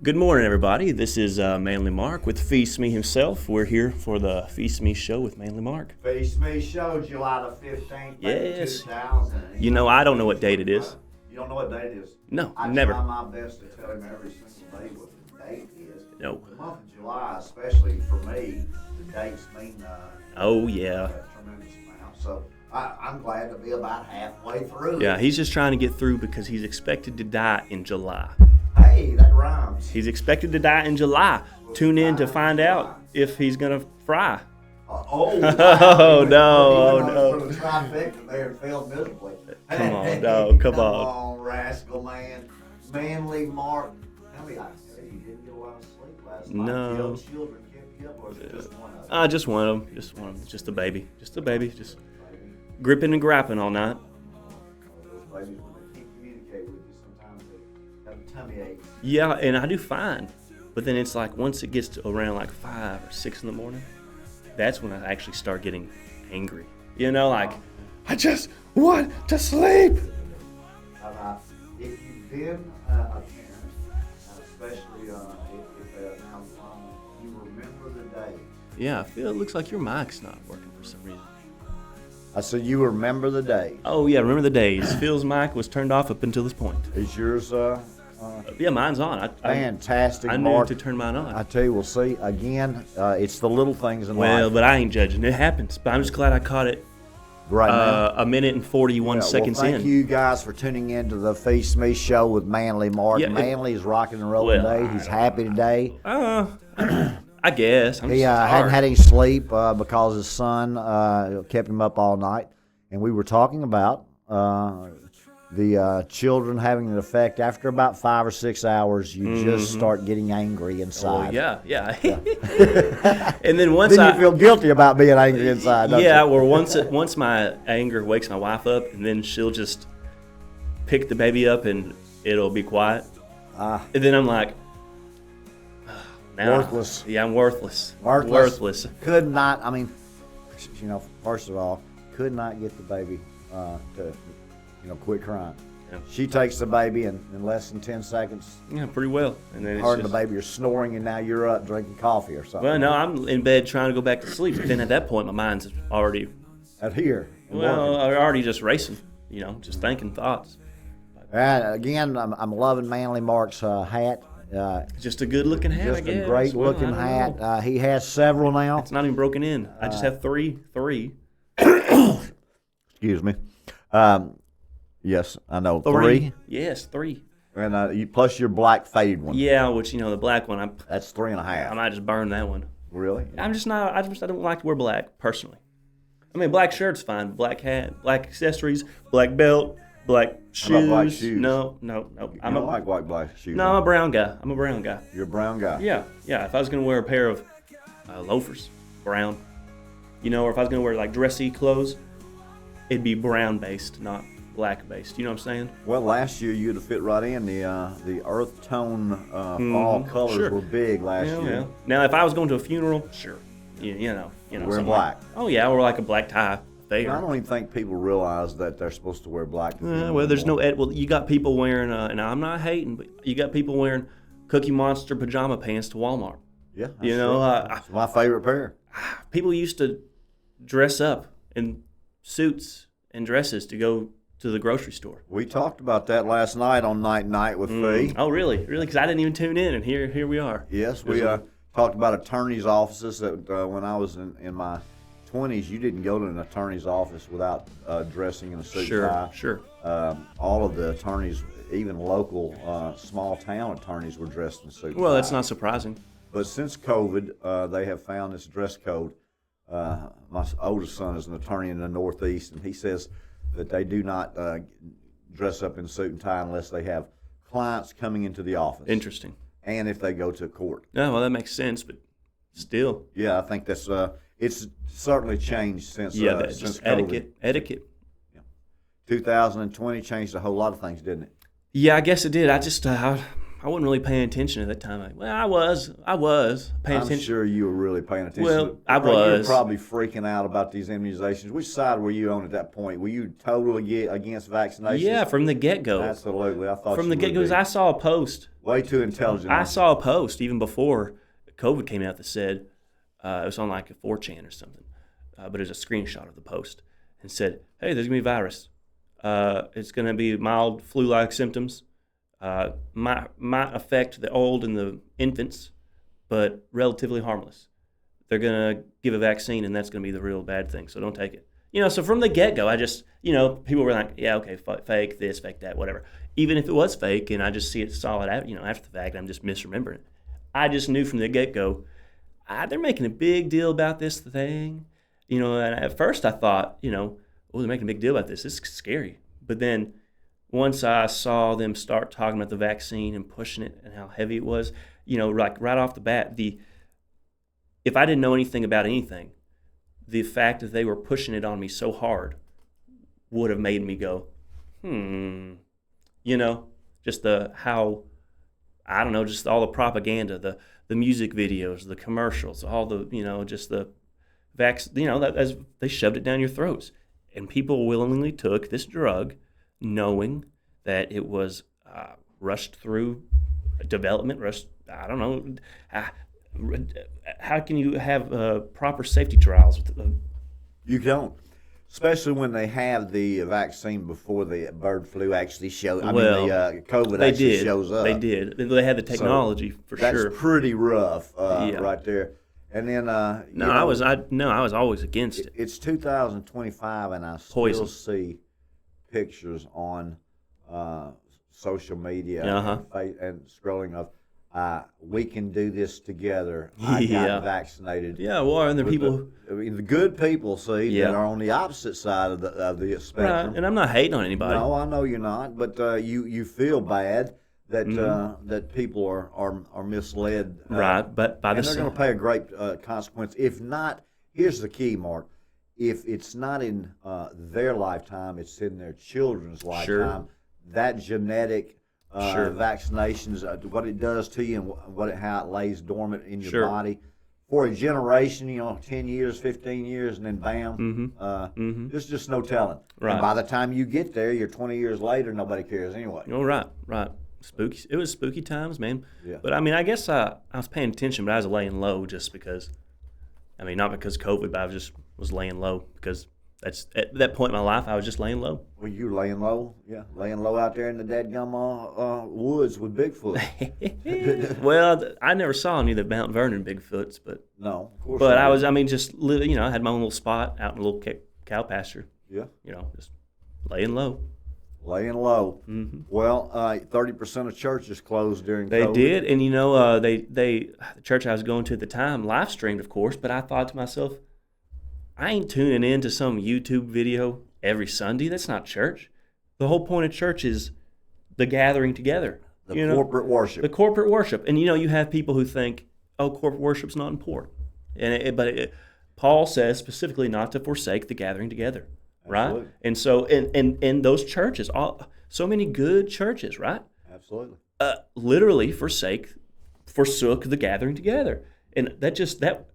Good morning, everybody. This is Manly Mark with Phee Smee himself. We're here for the Phee Smee Show with Manly Mark. Phee Smee Show, July the 15th, Yes. 2000. You know, I don't know what date it is. You don't know what date it is? No, I never. try my best to tell him every single day what the date is. No. The month of July, especially for me, the dates mean Oh, yeah. a tremendous amount. So I'm glad to be about halfway through. Yeah, he's just trying to get through because he's expected to die in July. Hey, that rhymes. He's expected to die in July. Tune in to find out if he's going to fry. Oh, no, no. no. For the trifecta there and failed miserably. Come on, dog. Come on. Come on, rascal man. Manly Mark. Tell me, you didn't get a lot of sleep last night. No. Your children kept you up, or was it just one of them? Just one of them. Just one of them. Just a baby. Just a baby. Just gripping and grapping all night. Those babies, when they can't communicate with you, sometimes they have a tummy ache. Yeah, and I do fine. But then it's like once it gets to around like 5 or 6 in the morning, that's when I actually start getting angry. You know, like, I just want to sleep. If you've been a parent, especially if now you remember the day. Yeah, it looks like your mic's not working for some reason. I said you remember the day. Oh, yeah, remember the days. Phil's mic was turned off up until this point. Is yours Yeah, mine's on. fantastic, I knew Mark? to turn mine on. I tell you, we'll see. Again, it's the little things in Well, life. but I ain't judging. It happens. But I'm just glad I caught it Right now. a minute and 41 seconds thank in. you guys for tuning in to the Phee Smee Show with Manly Mark. Yeah, Manly is rocking and rolling well, today. He's happy today. I guess. I'm He just hadn't tired. had any sleep because his son kept him up all night. And we were talking about the children having an effect. After about 5 or 6 hours, you just start getting angry Oh, inside. yeah. And then once Then you feel guilty about being angry inside, don't yeah, you? or once my anger wakes my wife up, and then she'll just pick the baby up and it'll be quiet. And then I'm like, now, Worthless. Yeah, I'm worthless. Worthless. Could not, first of all, could not get the baby to, quit crying. Yeah. She takes the baby and in less than 10 seconds, Yeah, pretty well. And then her and the baby are snoring, and now you're up drinking coffee or something. Well, no, I'm in bed trying to go back to sleep. But then at that point, my mind's already, Out here. and well, working. already just racing. just thinking thoughts. And again, I'm loving Manly Mark's hat. Just a good-looking hat, I Just guess. a great Well, looking I don't know. hat. He has several now. It's not even broken in. I just have three. Excuse me. Yes, I know. Three? Three. Yes, 3. And you plus your black faded one. Yeah, which the black one, That's 3.5. I might just burn that one. Really? I'm just not. I don't like to wear black personally. I mean, black shirt's fine. Black hat, black accessories, black belt, black shoes. How about black shoes? No. You don't like black shoes. No, I'm a brown guy. I'm a brown guy. You're a brown guy. Yeah. If I was gonna wear a pair of loafers, brown. Or if I was gonna wear like dressy clothes, it'd be brown based, not black based. You know what I'm saying? Well, last year you'd have fit right in. The earth tone fall colors Sure. were big last year. Yeah. Now, if I was going to a funeral, sure. Wearing Wear something black. Oh yeah, or like a black tie there. I don't even think people realize that they're supposed to wear black. to funerals Well, there's anymore. no. Well, you got people wearing, and I'm not hating, but you got people wearing Cookie Monster pajama pants to Walmart. Yeah. that's You know, true. It's my favorite pair. People used to dress up in suits and dresses to go to the grocery store. We talked about that last night on Night with Phee. Oh, really? Really? Because I didn't even tune in, and here we are. Yes, we talked about attorneys' offices. That when I was in my 20s, you didn't go to an attorney's office without dressing in a suit and tie. Sure. All of the attorneys, even local small town attorneys, were dressed in suit and Well, that's tie. not surprising. But since COVID, they have found this dress code. My oldest son is an attorney in the Northeast, and he says that they do not dress up in suit and tie unless they have clients coming into the office. Interesting. And if they go to court. Yeah, well, that makes sense, but still. Yeah, I think that's it's certainly changed since That's since just COVID. etiquette. 2020 changed a whole lot of things, didn't it? Yeah, I guess it did. I just I'm I wasn't really paying attention at that time. I was paying I'm attention. sure you were really paying attention. Well, I You were was. probably freaking out about these immunizations. Which side were you on at that point? Were you totally against vaccinations? Yeah, from the get-go. Absolutely. I thought From you the get-go, would be. I saw a post. Way too intelligent. I saw a post even before COVID came out that said, it was on like a 4chan or something, but it was a screenshot of the post and said, hey, there's going to be a virus. It's going to be mild flu-like symptoms. Might affect the old and the infants, but relatively harmless. They're going to give a vaccine, and that's going to be the real bad thing, so don't take it. So from the get-go, I just, people were like, yeah, okay, fake this, fake that, whatever. Even if it was fake and I just see it solid out, after the fact, I'm just misremembering it. I just knew from the get-go, they're making a big deal about this thing. And at first I thought, they're making a big deal about this. This is scary. But then once I saw them start talking about the vaccine and pushing it and how heavy it was, like right off the bat, if I didn't know anything about anything, the fact that they were pushing it on me so hard would have made me go, just just all the propaganda, the music videos, the commercials, all the, just the as they shoved it down your throats. And people willingly took this drug knowing that it was rushed through development, I don't know. How can you have proper safety trials? You don't. Especially when they have the vaccine before the bird flu actually shows. The COVID actually shows up. They did. They had the technology for sure. That's pretty rough, right there. And then I was always against it. It's 2025, and I still see pictures on social media and scrolling of. We can do this together. I got vaccinated. Yeah, well, and the people. The good people, that are on the opposite side of the spectrum. Right, and I'm not hating on anybody. No, I know you're not, but you feel bad that that people are misled. Right, but they're going to pay a great consequence. If not, here's the key, Mark. If it's not in their lifetime, it's in their children's lifetime. Sure. That genetic. Vaccinations, what it does to you and how it lays dormant in your body for a generation, 10 years, 15 years, and then bam, there's just no telling. Right. And by the time you get there, you're 20 years later, nobody cares anyway. Oh, right. Spooky. It was spooky times, man. Yeah. But I guess I was paying attention, but I was laying low just because, not because COVID, but I was laying low because that's at that point in my life, I was just laying low. Well, you laying low? Yeah, laying low out there in the dadgum woods with Bigfoot. Well, I never saw any of the Mount Vernon Bigfoots, but no, of course. But I was, just living. I had my own little spot out in a little cow pasture. Yeah. Just laying low. Laying low. Mm-hmm. Well, 30% of churches closed during They COVID. did, and the church I was going to at the time live streamed, of course. But I thought to myself, I ain't tuning into some YouTube video every Sunday. That's not church. The whole point of church is the gathering together. The corporate worship. The corporate worship. And, you have people who think, corporate worship's not important. But Paul says specifically not to forsake the gathering together, right? Absolutely. And so, and those churches, so many good churches, right? Absolutely. Literally forsook the gathering together. And that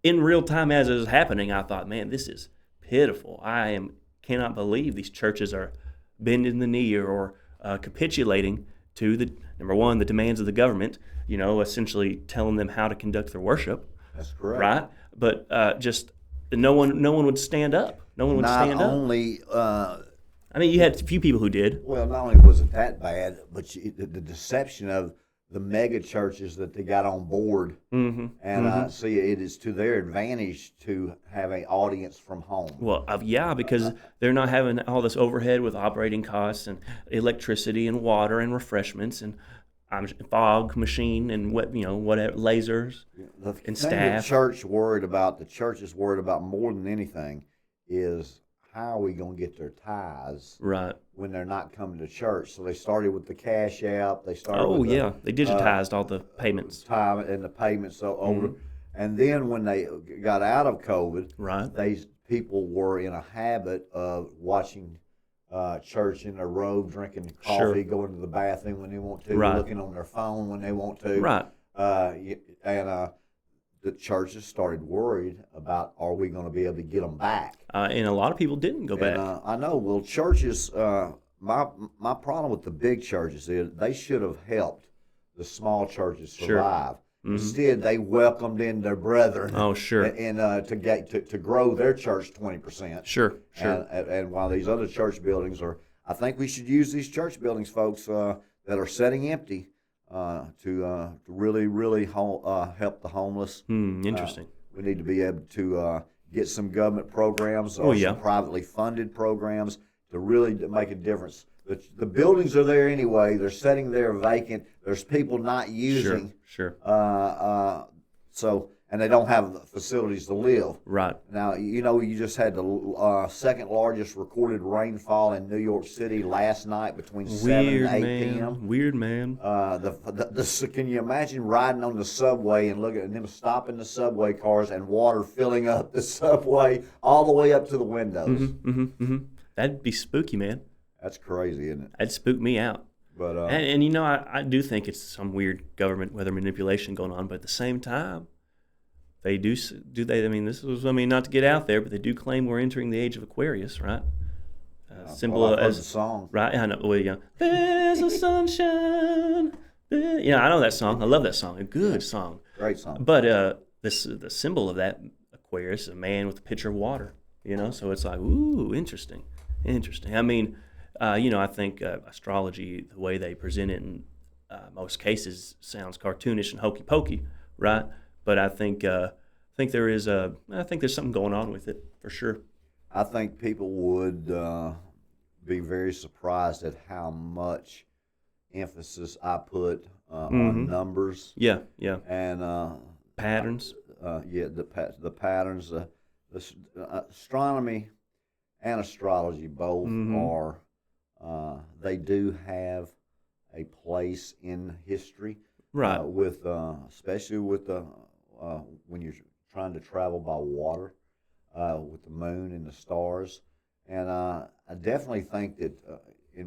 in real time as it was happening, I thought, man, this is pitiful. Cannot believe these churches are bending the knee or capitulating to the demands of the government, essentially telling them how to conduct their worship. That's correct. Right? But just no one would stand up. No one would stand up. Not only... you had a few people who did. Well, not only was it that bad, but the deception of the mega churches that they got on board, and see, it is to their advantage to have an audience from home. Well, because they're not having all this overhead with operating costs and electricity and water and refreshments and fog machine and whatever lasers and staff. The church is worried about more than anything is how are we going to get their tithes right when they're not coming to church. So they started with the Cash App. They started they digitized all the payments. Time and the payments over. And then when they got out of COVID, right, people were in a habit of watching church in their robe, drinking coffee, Sure. going to the bathroom when they want to, Right. looking on their phone when they want to. Right. And the churches started worried about, are we going to be able to get them back? And a lot of people didn't go back. And I know. Well, churches. My problem with the big churches is they should have helped the small churches survive. Mm-hmm. Instead, they welcomed in their brethren. Oh, sure. And to grow their church 20%. Sure. And while these other church buildings are, I think we should use these church buildings, folks, that are sitting empty, to really help the homeless. Interesting. We need to be able to get some government programs or some privately funded programs to really make a difference. The buildings are there anyway. They're sitting there vacant. There's people not using. Sure. And they don't have the facilities to live. Right. Now, you just had the second largest recorded rainfall in New York City last night between 7 and 8 p.m. Weird, man. Can you imagine riding on the subway and looking at them stopping the subway cars and water filling up the subway all the way up to the windows? That'd be spooky, man. That's crazy, isn't it? That'd spook me out. But and I do think it's some weird government weather manipulation going on, but at the same time, they do they? I mean, not to get out there, but they do claim we're entering the age of Aquarius, right? Symbol I've heard as the song. Right? I know. Well, there's a sunshine. I know that song. I love that song. A good song. Great song. But the symbol of that Aquarius is a man with a pitcher of water. So it's like, ooh, interesting. I mean, I think astrology, the way they present it in most cases, sounds cartoonish and hokey pokey, right? But I think there's something going on with it for sure. I think people would be very surprised at how much emphasis I put on numbers. Yeah. And patterns. The patterns. Astronomy and astrology both are. They do have a place in history. Right. Especially with when you're trying to travel by water, with the moon and the stars, and I definitely think that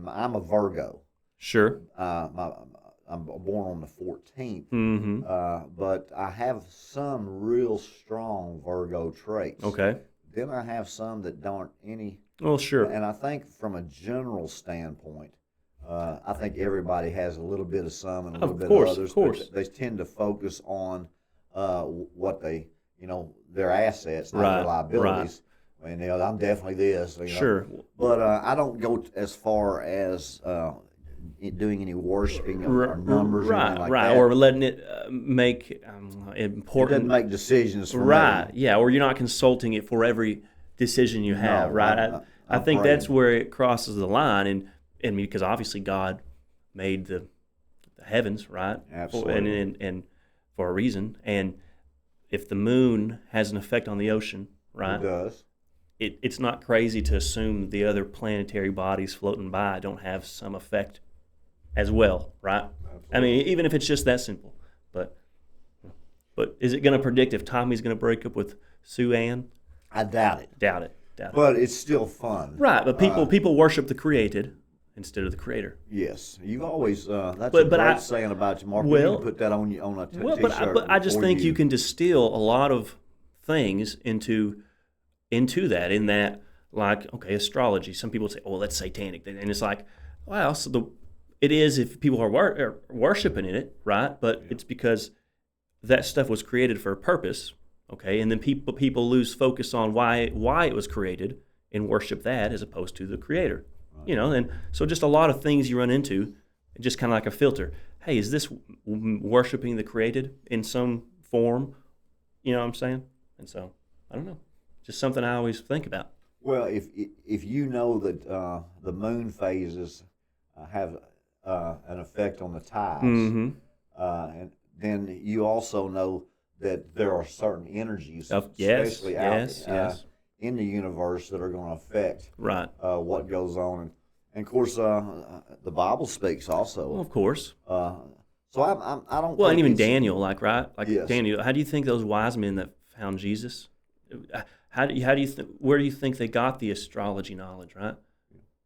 I'm a Virgo. Sure. I'm born on the 14th, but I have some real strong Virgo traits. Okay. Then I have some that aren't any. Well, sure. And I think from a general standpoint, I think everybody has a little bit of some and a little bit of others. Of course. They tend to focus on what they, their assets, not their liabilities. Right. And I'm definitely this. Sure. But I don't go as far as doing any worshiping of numbers or anything like that. Or letting it make important. It doesn't make decisions for me. Yeah, or you're not consulting it for every decision you have, right? I think praying. That's where it crosses the line, and because obviously God made the heavens, right? Absolutely. And for a reason, and if the moon has an effect on the ocean, right? It does. It's not crazy to assume the other planetary bodies floating by don't have some effect as well, right? Absolutely. I mean, even if it's just that simple. But is it going to predict if Tommy's going to break up with Sue Ann? I doubt it. Doubt it. But it's still fun. Right, but people worship the created instead of the creator. Yes, you've always that's a great saying about you, Mark. Well, you can put that on a t-shirt. But I just think you can distill a lot of things into that. In that, like, okay, astrology. Some people say, "Oh, well, that's satanic," and it's like, well, it is if people are worshiping in it, right? But it's because that stuff was created for a purpose. Okay, and then people lose focus on why it was created and worship that as opposed to the creator. Right. And so just a lot of things you run into, just kind of like a filter. Hey, is this worshiping the created in some form? You know what I'm saying? And so I don't know, just something I always think about. Well, if you know that the moon phases have an effect on the tides, and then you also know that there are certain energies, especially out in the universe, that are going to affect what goes on. And of course, the Bible speaks also. Well, of course. So I don't. Well, and even Daniel, right? Yes. Daniel. How do you think those wise men that found Jesus? Where do you think they got the astrology knowledge? Right?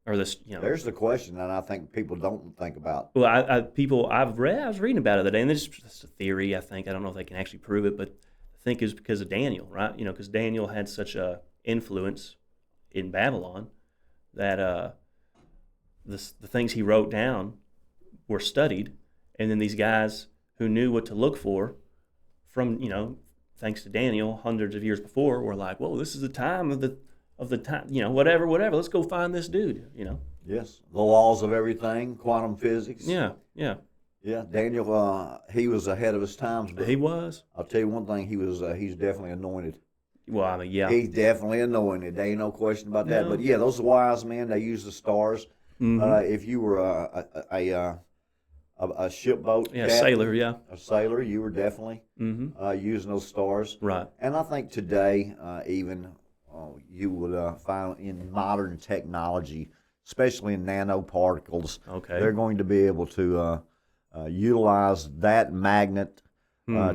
or this, There's the question, and I think people don't think about. Well, I was reading about it the other day, and this is a theory. I think I don't know if they can actually prove it, but I think it's because of Daniel, right? Because Daniel had such a influence in Babylon that the things he wrote down were studied, and then these guys who knew what to look for from thanks to Daniel hundreds of years before were like, whoa, this is the time of the time, whatever, let's go find this dude. Yes, the laws of everything, quantum physics. Yeah. Daniel, he was ahead of his times. But He was. I'll tell you one thing: he's definitely anointed. Well, I mean, yeah. He's definitely anointed. There ain't no question about that. No. But yeah, those wise men, they use the stars. Mm-hmm. If you were a shipboat captain, sailor, yeah. a sailor, you were definitely using those stars. Right. And I think today, even you would find in modern technology, especially in nanoparticles, they're going to be able to utilize that magnet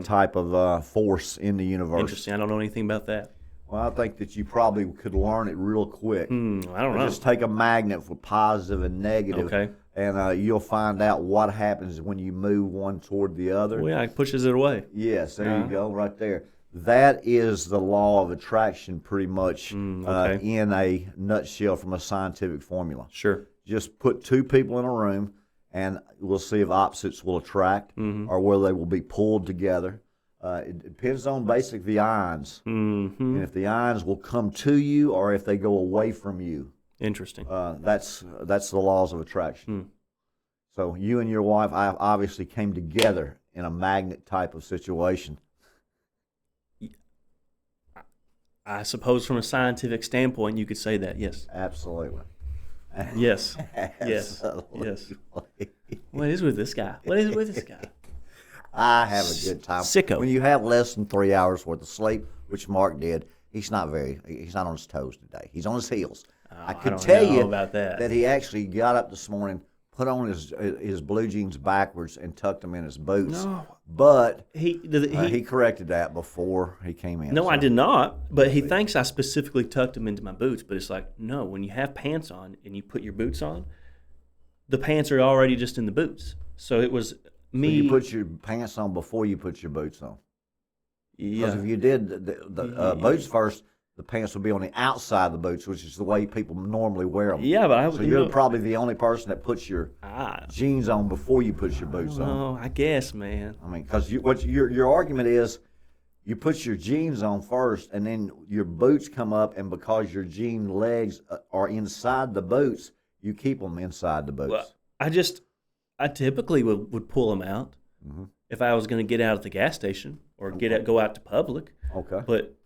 type of force in the universe. Interesting. I don't know anything about that. Well, I think that you probably could learn it real quick. I don't know. Just take a magnet for positive and negative, and you'll find out what happens when you move one toward the other. Well, yeah, it pushes it away. Yes, there you go, right there. That is the law of attraction, pretty much, in a nutshell from a scientific formula. Sure. Just put two people in a room, and we'll see if opposites will attract or whether they will be pulled together. It depends on basically the ions, and if the ions will come to you or if they go away from you. Interesting. That's the laws of attraction. So you and your wife obviously came together in a magnet type of situation. I suppose from a scientific standpoint, you could say that, yes. Absolutely. Yes. Yes. What is with this guy? I have a good time. Sicko. When you have less than 3 hours worth of sleep, which Mark did, he's not on his toes today. He's on his heels. I could tell you about that he actually got up this morning, put on his blue jeans backwards, and tucked them in his boots. No. But he corrected that before he came in. No, I did not. But he thinks I specifically tucked them into my boots. But it's like, no, when you have pants on and you put your boots on, the pants are already just in the boots. So it was me. So you put your pants on before you put your boots on. Yeah. Because if you did the boots first, the pants would be on the outside of the boots, which is the way people normally wear them. Yeah, but you're probably the only person that puts your jeans on before you put your boots on. Oh, I guess, man. I mean, because your argument is, you put your jeans on first, and then your boots come up, and because your jean legs are inside the boots, you keep them inside the boots. Well, I typically would pull them out if I was going to get out at the gas station or go out to public. Okay. But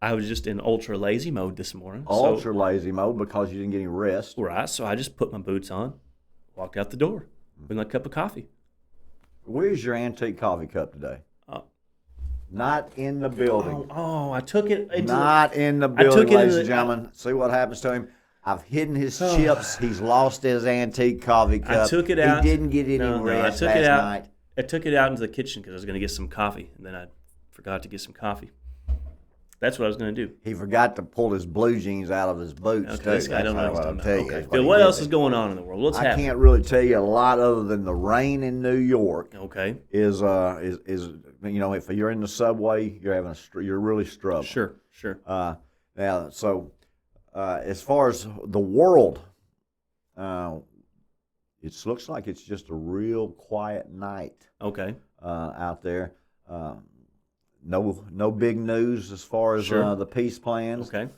I was just in ultra lazy mode this morning. Ultra lazy mode because you didn't get any rest. Right. So I just put my boots on, walked out the door with my cup of coffee. Where's your antique coffee cup today? Not in the building. Oh, I took it. Not in the building, ladies and gentlemen. See what happens to him? I've hidden his chips. He's lost his antique coffee cup. I took it out. He didn't get any rest last night. I took it out into the kitchen because I was going to get some coffee, and then I forgot to get some coffee. That's what I was going to do. He forgot to pull his blue jeans out of his boots. Okay, this guy don't know what I'm talking about. Okay. Phil, what else is going on in the world? What's happening? I can't really tell you a lot other than the rain in New York. Okay. Is if you're in the subway, you're really struggling. Sure. Now, so as far as the world, it looks like it's just a real quiet night. Okay. Out there. No big news as far as the peace plans. Okay.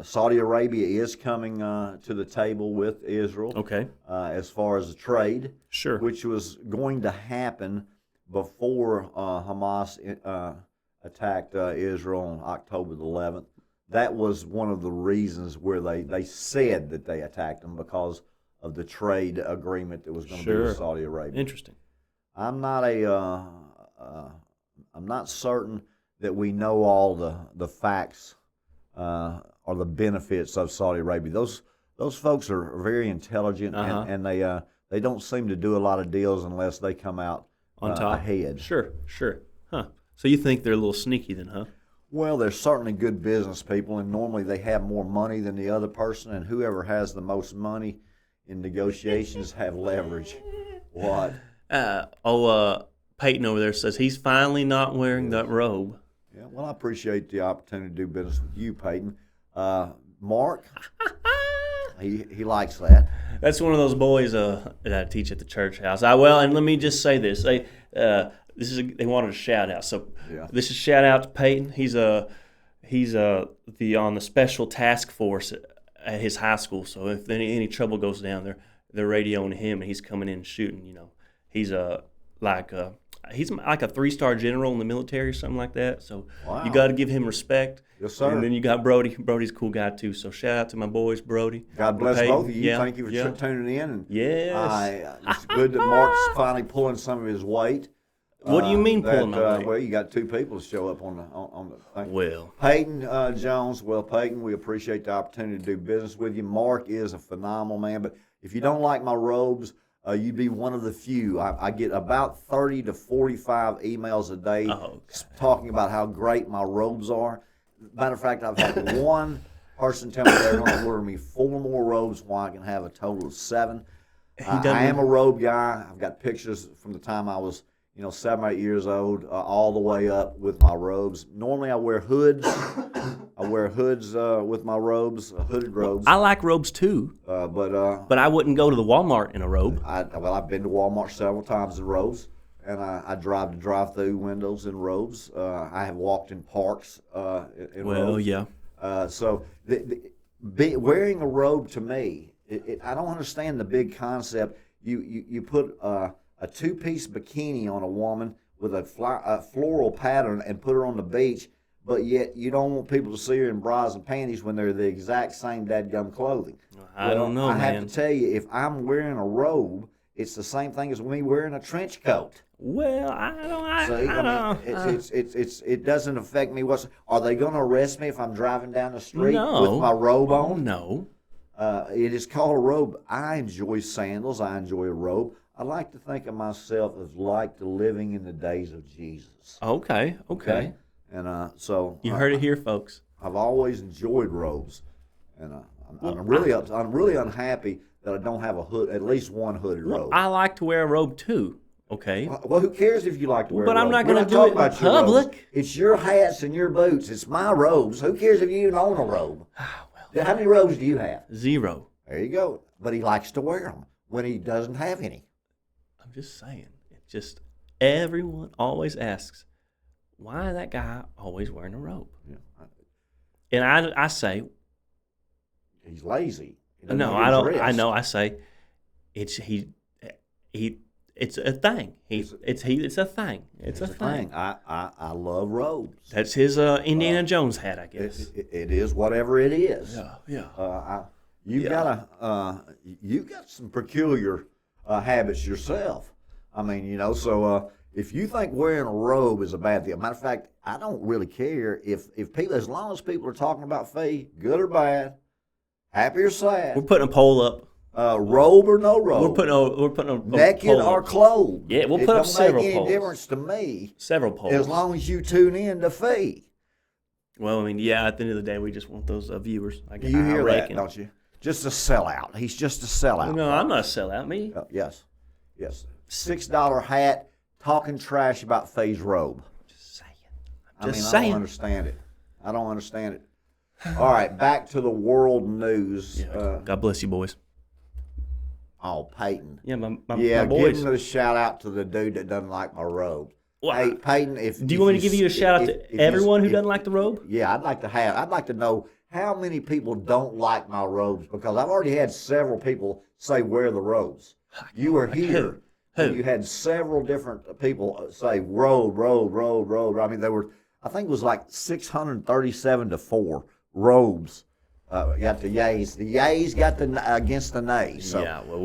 Saudi Arabia is coming to the table with Israel. Okay. As far as the trade. Sure. Which was going to happen before Hamas attacked Israel on October the 11th. That was one of the reasons where they said that they attacked them because of the trade agreement that was going to be with Saudi Arabia. Interesting. I'm not certain that we know all the facts or the benefits of Saudi Arabia. Those folks are very intelligent, and they don't seem to do a lot of deals unless they come out on top ahead. Sure. Huh. So you think they're a little sneaky then, huh? Well, they're certainly good business people, and normally they have more money than the other person, and whoever has the most money in negotiations have leverage. What? Peyton over there says he's finally not wearing that robe. Yeah, well, I appreciate the opportunity to do business with you, Peyton. Mark, he likes that. That's one of those boys that I teach at the church house. And let me just say this. They wanted a shout out. So This is shout out to Peyton. He's on the special task force at his high school. So if any trouble goes down, they're radioing him, and he's coming in and shooting. You know, he's like a 3-star general in the military or something like that. So You got to give him respect. Yes, sir. And then you got Brody. Brody's a cool guy too. So shout out to my boys, Brody. God bless Peyton. both of you. Thank you for tuning in. And yes. It's good that Mark's finally pulling some of his weight. What do you mean pulling my weight? Well, you got 2 people to show up on the thing. Well, Peyton Jones. Well, Peyton, we appreciate the opportunity to do business with you. Mark is a phenomenal man, but if you don't like my robes, you'd be one of the few. I get about 30 to 45 emails a day talking about how great my robes are. Matter of fact, I've had one person tell me they're going to order me 4 more robes so I can have a total of 7. I am a robe guy. I've got pictures from the time I was 7 or 8 years old, all the way up with my robes. Normally I wear hoods. With my robes, hooded robes. I like robes too. But I wouldn't go to the Walmart in a robe. I've been to Walmart several times in robes, and I drive to drive-through windows in robes. I have walked in parks in robes. Well, yeah. So wearing a robe to me, I don't understand the big concept. You put a 2-piece bikini on a woman with a floral pattern and put her on the beach, but yet you don't want people to see her in bras and panties when they're the exact same dadgum clothing. I don't know, man. I have man. to tell you, if I'm wearing a robe, it's the same thing as me wearing a trench coat. Well, it doesn't affect me. Are they going to arrest me if I'm driving down the street with my robe on? No. It is called a robe. I enjoy sandals. I enjoy a robe. I like to think of myself as like living in the days of Jesus. Okay. And so you heard it here, folks. I've always enjoyed robes, and I'm really unhappy that I don't have at least one hooded robe. I like to wear a robe too. Okay. Well, who cares if you like to wear a robe? But I'm not going to do it in public. It's your hats and your boots. It's my robes. Who cares if you even own a robe? How many robes do you have? 0. There you go. But he likes to wear them when he doesn't have any. I'm just saying. It's just everyone always asks, why is that guy always wearing a robe? Yeah. And I say, he's lazy. No, I don't. I know. I say, it's a thing. It's a thing. It's a thing. I love robes. That's his Indiana Jones hat, I guess. It is whatever it is. Yeah. You got some peculiar habits yourself. I mean, so if you think wearing a robe is a bad thing, matter of fact, I don't really care if people, as long as people are talking about Phee, good or bad, happy or sad. We're putting a poll up. Robe or no robe. We're putting a naked poll or up. clothed. Yeah, we'll put up several polls. It don't make any difference to me. Several polls. As long as you tune in to Phee. Well, I mean, yeah. At the end of the day, we just want those viewers. You hear that, don't you? Just a sellout. He's just a sellout. No, I'm not a sellout. Me? Yes. $6 hat, talking trash about Fee's robe. Just saying. I don't understand it. All right, back to the world news. Yeah, God bless you, boys. Oh, Peyton. Yeah, my give boys. him a shout out to the dude that doesn't like my robe. Well, hey, Peyton, do you want me to give you a shout out to everyone who doesn't like the robe? Yeah, I'd like to know how many people don't like my robes, because I've already had several people say wear the robes. You were here. Who? You had several different people say robe. I mean, I think it was like 637 to 4 robes. Got the yays. The yays got against the nays. So, yeah, well,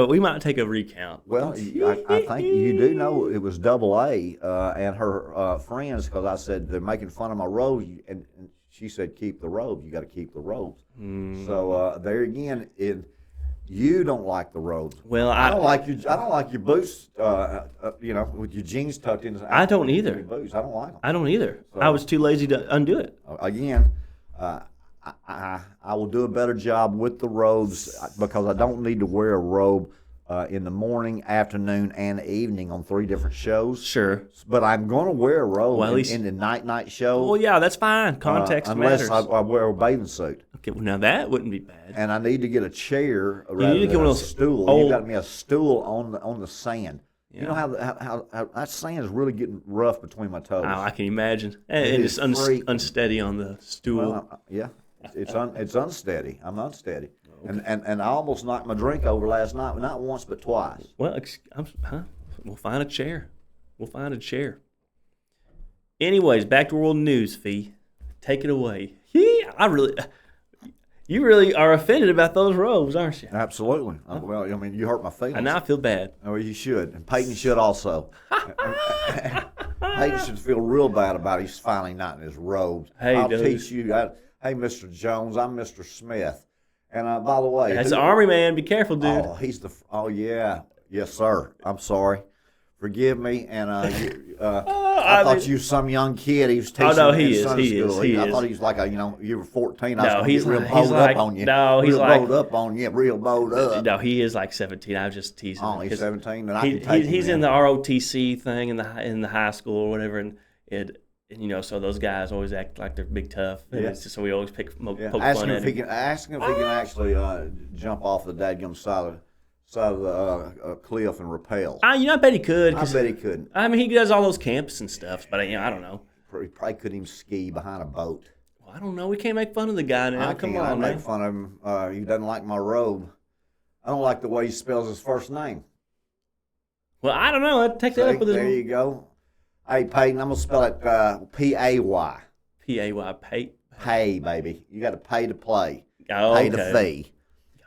we might take a recount. Well, I think you do know it was Double A and her friends, because I said they're making fun of my robes, and she said keep the robes. You got to keep the robes. So there again, You don't like the robes. Well, I don't like your boots. With your jeans tucked in. I don't either. Your boots. I don't like them. I don't either. So, I was too lazy to undo it. Again, I will do a better job with the robes because I don't need to wear a robe in the morning, afternoon, and evening on 3 different shows. Sure. But I'm going to wear a robe Well, in the night show. Well, yeah, that's fine. Context unless matters. I wear a bathing suit. Okay, well, now that wouldn't be bad. And I need to get a chair rather need to than get one a of those stool. old- You got me a stool on the sand. Yeah. You know how that sand is really getting rough between my toes. Oh, I can imagine. And is it's freaking. unsteady on the stool. Well, yeah, it's unsteady. I'm unsteady, okay. and I almost knocked my drink over last night, not once but twice. Well, we'll find a chair. Anyways, back to world news, Phee. Take it away. You really are offended about those robes, aren't you? Absolutely. Well, I mean, you hurt my feelings. And now I feel bad. Oh, you should, and Peyton should also. Peyton should feel real bad about he's finally not in his robes. Hey, I'll dude. teach you. Hey, Mr. Jones, I'm Mr. Smith. And by the way, That's an army man. Be careful, dude. Oh, yeah. Yes, sir. I'm sorry. Forgive me. And I thought you were some young kid. He was teaching no, in he is. Sunday He is. school. He I is. thought he was like you were 14. I was No, going to he's get real like- bowed he's up like- on you. no, he's real like- bowed up on you. Real bowed up. No, he is like 17. I was just teasing. Oh, him he's 'cause 17, and I can take him he's in. in the ROTC thing in the high school or whatever, and so those guys always act like they're big tough. And Yeah. it's just, so we always poke Ask fun him at if he him. can. Ask him if he can actually jump off the dadgum side of the cliff and rappel. I bet he could. I 'Cause, bet he couldn't. I mean, he does all those camps and stuff, but I don't know. He probably couldn't even ski behind a boat. Well, I don't know. We can't make fun of the guy now. Come I on, make man. fun of him. He doesn't like my robe. I don't like the way he spells his first name. Well, I don't know. Take that up with There his you go. Hey, Peyton, I'm going to spell it P-A-Y. P-A-Y, pay. Pay, baby. You got to pay to play. Oh, Pay okay. the fee.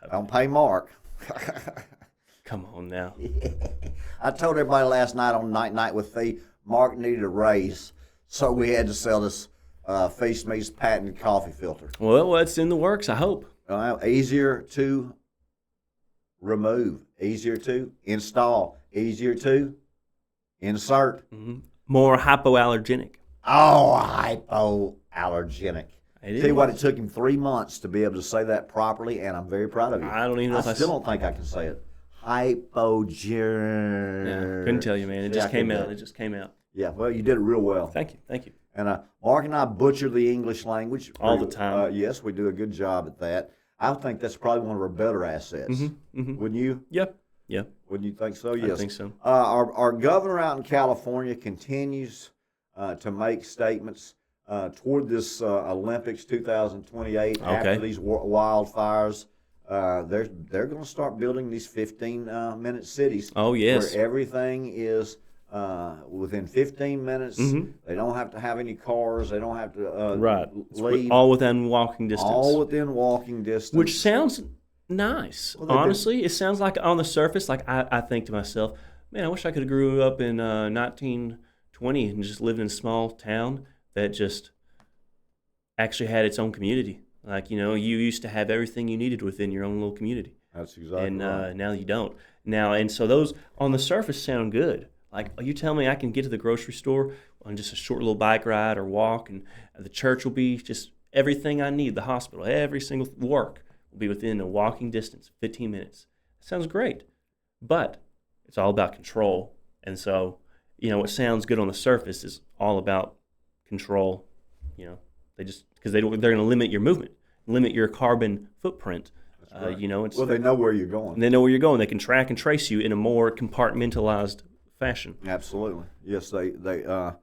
Don't pay Mark. Come on now. I told everybody last night on Night with Phee, Mark needed a raise, so we had to sell this Phee Smee's patented coffee filter. Well, it's in the works, I hope. Easier to remove, easier to install, easier to insert. Mm-hmm. More hypoallergenic. Oh, hypoallergenic. It Tell you what, is. it took him 3 months to be able to say that properly, and I'm very proud of you. I don't even know if I still don't think I can say it. Hypoallergenic. Yeah, couldn't tell you, man. It Yeah, just I came couldn't out. do it. It just came out. Yeah, well, you did it real well. Thank you. And Mark and I butcher the English language All the time. Yes, we do a good job at that. I think that's probably one of our better assets. Wouldn't you? Yep. Wouldn't you think so? Yes. I think so. Our governor out in California continues to make statements toward this Olympics 2028 after these wildfires. They're going to start building these 15-minute cities. Oh, yes. Where everything is within 15 minutes. They don't have to have any cars. They don't have to leave. All within walking distance. All within walking distance. Which sounds nice. Well, honestly, it sounds like on the surface, like I think to myself, man, I wish I could have grew up in 1920 and just lived in a small town that just actually had its own community. Like, you used to have everything you needed within your own little community. That's exactly and right. now you don't. And so those on the surface sound good. Like, you tell me I can get to the grocery store on just a short little bike ride or walk, and the church will be just everything I need, the hospital, every single work will be within a walking distance, 15 minutes. That sounds great. But it's all about control. And so, what sounds good on the surface is all about control. Because they're going to limit your movement, limit your carbon footprint. Right. Well, they know where you're going. They know where you're going. They can track and trace you in a more compartmentalized fashion. Absolutely. Yes, they're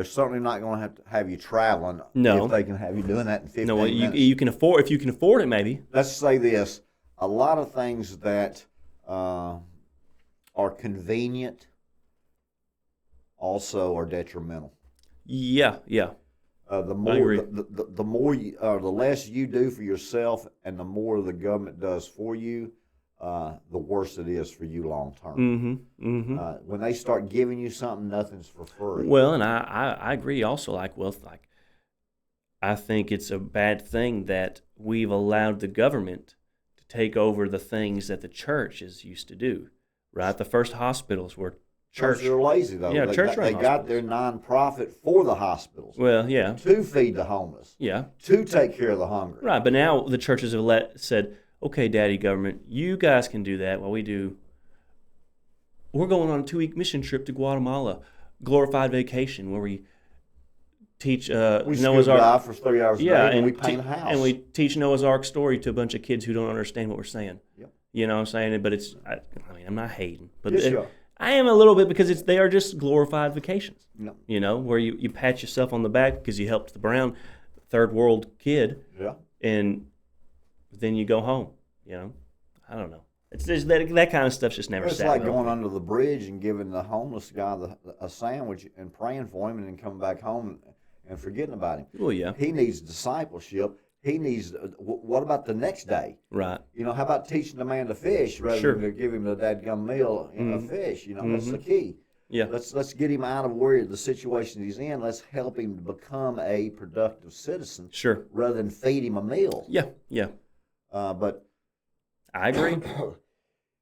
certainly not going to have you traveling. No. If they can have you doing that in 15 minutes. You can afford, if you can afford it, maybe. Let's say this: a lot of things that are convenient also are detrimental. Yeah. The I agree. the less you do for yourself, and the more the government does for you, the worse it is for you long term. When they start giving you something, nothing's for free. Well, and I agree also. I think it's a bad thing that we've allowed the government to take over the things that the church is used to do, right? The first hospitals were church. They're lazy, though. Yeah, They got their nonprofit for the hospitals. Well, yeah. To feed the homeless. Yeah. To take care of the hungry. Right, but now the churches have said, okay, Daddy government, you guys can do that while we do. We're going on a 2-week mission trip to Guatemala, glorified vacation, where we teach Noah's Ark for 3 hours a day, and we paint a house. And we teach Noah's Ark story to a bunch of kids who don't understand what we're saying. Yep. You know what I'm saying? But I'm not hating. But yes, you are. I am a little bit, because they are just glorified vacations. No. You know, where you pat yourself on the back because you helped the brown third world kid. Yeah. And then you go home. You know, I don't know. It's just that kind of stuff's just never. It's like going under the bridge and giving the homeless guy a sandwich and praying for him, and then coming back home and forgetting about him. Well, yeah. He needs discipleship. He needs. What about the next day? Right. You know, how about teaching the man to fish rather than give him the dadgum meal in a fish? You know, that's the key. Yeah. Let's get him out of where the situation he's in. Let's help him to become a productive citizen. Sure. Rather than feed him a meal. Yeah. Yeah. But I agree.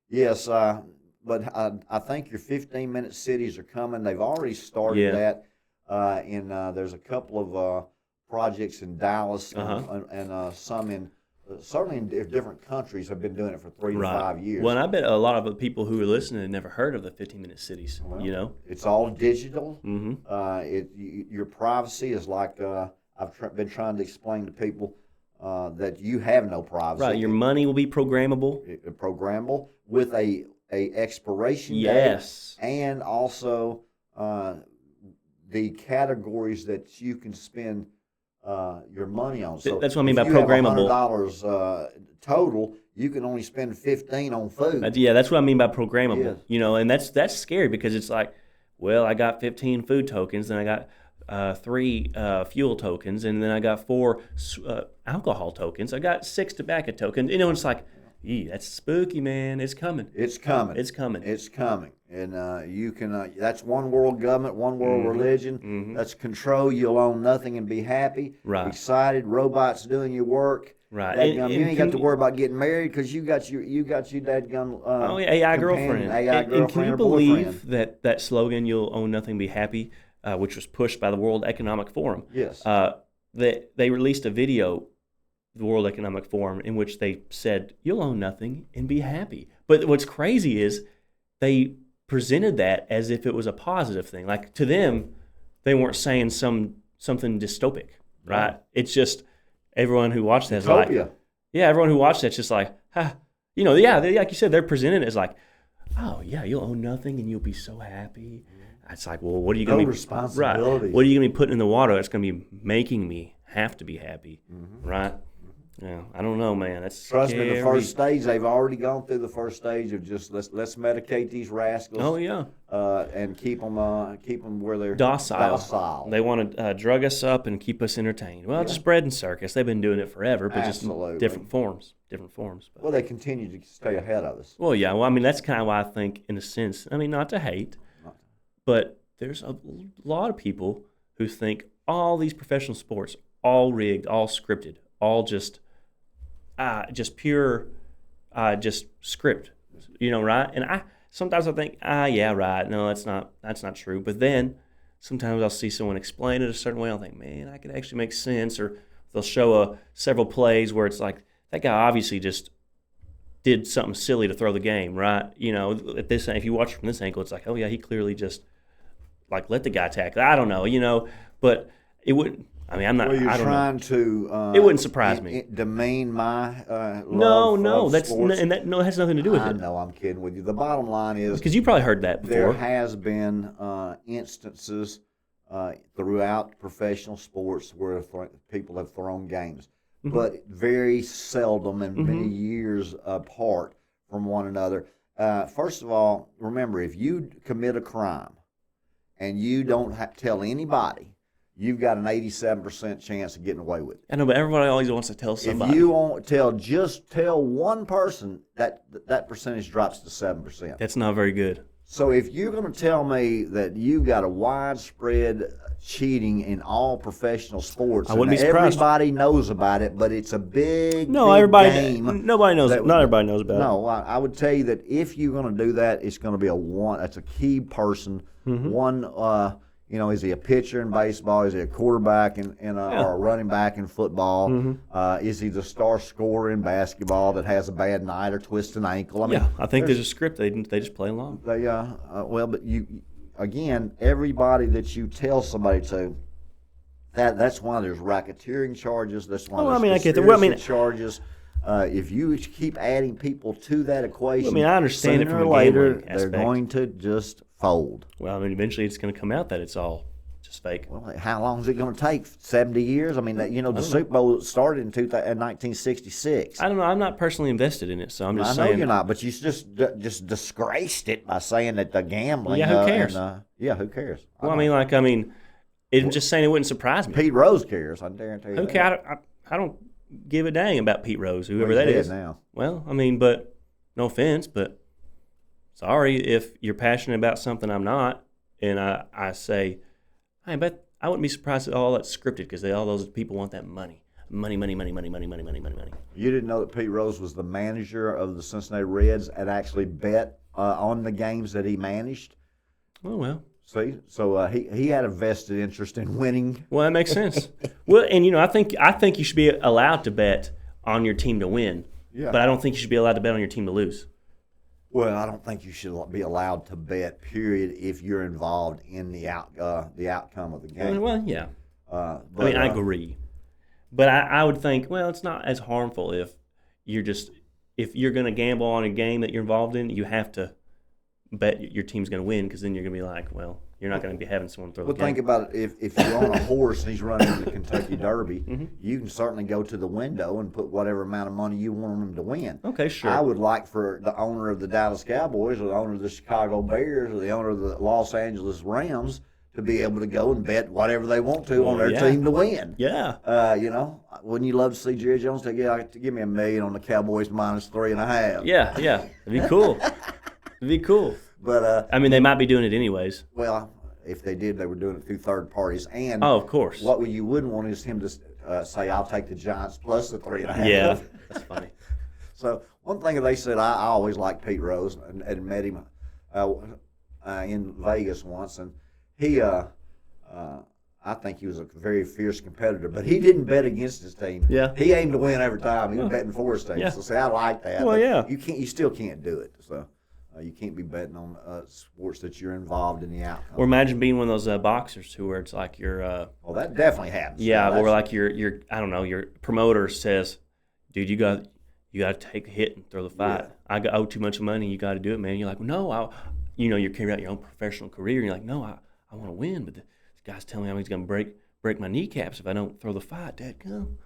Yes, but I think your 15-minute cities are coming. They've already started that. There's a couple of projects in Dallas and some in certainly in different countries have been doing it for 3 to 5 years. Well, and I bet a lot of the people who are listening have never heard of the 15-minute cities. Well, you know, it's all digital. Mm-hmm. Your privacy is like I've been trying to explain to people that you have no privacy. Right. Your money will be programmable. Programmable with a expiration date. Yes. And also the categories that you can spend your money on. So that's what I mean by programmable. If you have $100 total, you can only spend $15 on food. That's what I mean by programmable. Yes. You know, and that's scary because it's like, well, I got 15 food tokens, then I got 3 fuel tokens, and then I got 4 alcohol tokens. I got 6 tobacco tokens. You know, it's like, that's spooky, man. It's coming. It's coming. It's coming. It's coming. And you can. That's one world government, one world religion. Mm-hmm. That's control. You'll own nothing and be happy. Right. Excited. Robots doing your work. Right. You ain't got to worry about getting married because you got your dadgum. AI girlfriend. AI girlfriend. And can you believe that slogan, "You'll own nothing, be happy," which was pushed by the World Economic Forum? Yes. They released a video, the World Economic Forum, in which they said, "You'll own nothing and be happy." But what's crazy is they presented that as if it was a positive thing. Like, to them, they weren't saying something dystopic, right? It's just everyone who watched that is like, everyone who watched that's just like, like you said, they're presented as like, oh yeah, you'll own nothing and you'll be so happy. It's like, well, what are you going to be responsibility? Right? What are you going to be putting in the water that's going to be making me have to be happy, right? Yeah, I don't know, man. That's Trust scary. me, the first stage, they've already gone through the first stage of just let's medicate these rascals. Oh yeah, and keep them where they're docile. They want to drug us up and keep us entertained. Well, just bread and circus. They've been doing it forever, but just in different forms. But. Well, they continue to stay ahead of us. Well, yeah. Well, I mean, that's kind of why I think, in a sense, I mean, not to hate, but there's a lot of people who think all these professional sports, all rigged, all scripted, all just pure, just script, right? And sometimes I think, yeah, right. No, that's not true. But then sometimes I'll see someone explain it a certain way. I'll think, man, I could actually make sense. Or they'll show several plays where it's like, that guy obviously just did something silly to throw the game, right? At this, if you watch from this angle, it's like, oh yeah, he clearly just like let the guy tackle. I don't know, but it wouldn't. I mean, I'm not. Well, you're I don't trying know. to. It wouldn't surprise me. Demean my no. That's sports. That has nothing to do with it. I know. I'm kidding with you. The bottom line is because you probably heard that before. There has been instances throughout professional sports where people have thrown games, but very seldom and many years apart from one another. First of all, remember, if you commit a crime and you don't tell anybody, you've got an 87% chance of getting away with it. I know, but everybody always wants to tell somebody. If you won't tell one person, that percentage drops to 7%. That's not very good. So if you're going to tell me that you've got a widespread cheating in all professional sports, I wouldn't and be surprised. everybody knows about it, but it's a big, No, big everybody. game. Nobody knows. that- Not everybody knows about it. No, I would tell you that if you're going to do that, it's going to be that's a key person. Mm-hmm. One, is he a pitcher in baseball? Is he a quarterback or a running back in football? Mm-hmm. Is he the star scorer in basketball that has a bad night or twists an ankle? I mean, I think there's a script. They just play along. But again, everybody that you tell somebody to, that's why there's racketeering charges. That's why there's I get that. Well, charges. If you keep adding people to that equation, I understand it sooner from or a later gambling they're aspect. going to just fold. Well, eventually it's going to come out that it's all just fake. Well, how long is it going to take? 70 years? I mean, the Super Bowl started in 1966. I don't know. I'm not personally invested in it, so I'm just I know saying. you're not, but you just disgraced it by saying that the gambling. Yeah, who cares? Who cares? Well, I'm just saying it wouldn't surprise me. Pete Rose cares. I guarantee you. Okay, I don't give a dang about Pete Rose, whoever Well, that he's is. dead now. Well, but no offense, but sorry if you're passionate about something I'm not, and I say, I bet I wouldn't be surprised if all that's scripted because all those people want that money. Money. You didn't know that Pete Rose was the manager of the Cincinnati Reds and actually bet on the games that he managed? Oh, well. See, so he had a vested interest in winning. Well, that makes sense. Well, and I think you should be allowed to bet on your team to win. Yeah. But I don't think you should be allowed to bet on your team to lose. Well, I don't think you should be allowed to bet, period, if you're involved in the outcome of the game. Well, yeah. I I agree. But I would think, well, it's not as harmful if you're going to gamble on a game that you're involved in, you have to bet your team's going to win because then you're going to be like, well, you're not going to be having someone throw the game. Well, think about it. If you're on a horse and he's running the Kentucky Derby, Mm-hmm. you can certainly go to the window and put whatever amount of money you want him to win. Okay, sure. I would like for the owner of the Dallas Cowboys or the owner of the Chicago Bears or the owner of the Los Angeles Rams to be able to go and bet whatever they want to on their team to win. Yeah. Wouldn't you love to see Jerry Jones say, "Yeah, give me $1 million on the Cowboys -3.5"? Yeah. It'd be cool. But they might be doing it anyways. well, if they did, they were doing it through third parties. And Oh, of course. what you wouldn't want is him to say, "I'll take the Giants plus the 3.5." Yeah, that's funny. So one thing that they said, I always liked Pete Rose and met him in Vegas once, and he, I think he was a very fierce competitor, but he didn't bet against his team. Yeah. He aimed to win every time. He was betting for his team. Yeah. So see, I like that. Well, but yeah. you still can't do it. So you can't be betting on sports that you're involved in the outcome. Or imagine being one of those boxers where it's like you're Well, that definitely happens. yeah, That's- or like your I don't know, your promoter says, dude, you got to take a hit and throw the fight. I owe too much money. You got to do it, man. You're like, well, no, you're carrying out your own professional career. And you're like, no, I want to win, but this guy's telling me he's going to break my kneecaps if I don't throw the fight. Dadgum.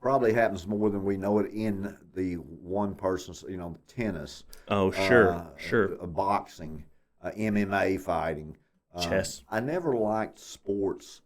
Probably happens more than we know it in the one person's, tennis. Oh, sure. Boxing, MMA fighting. Chess. I never liked sports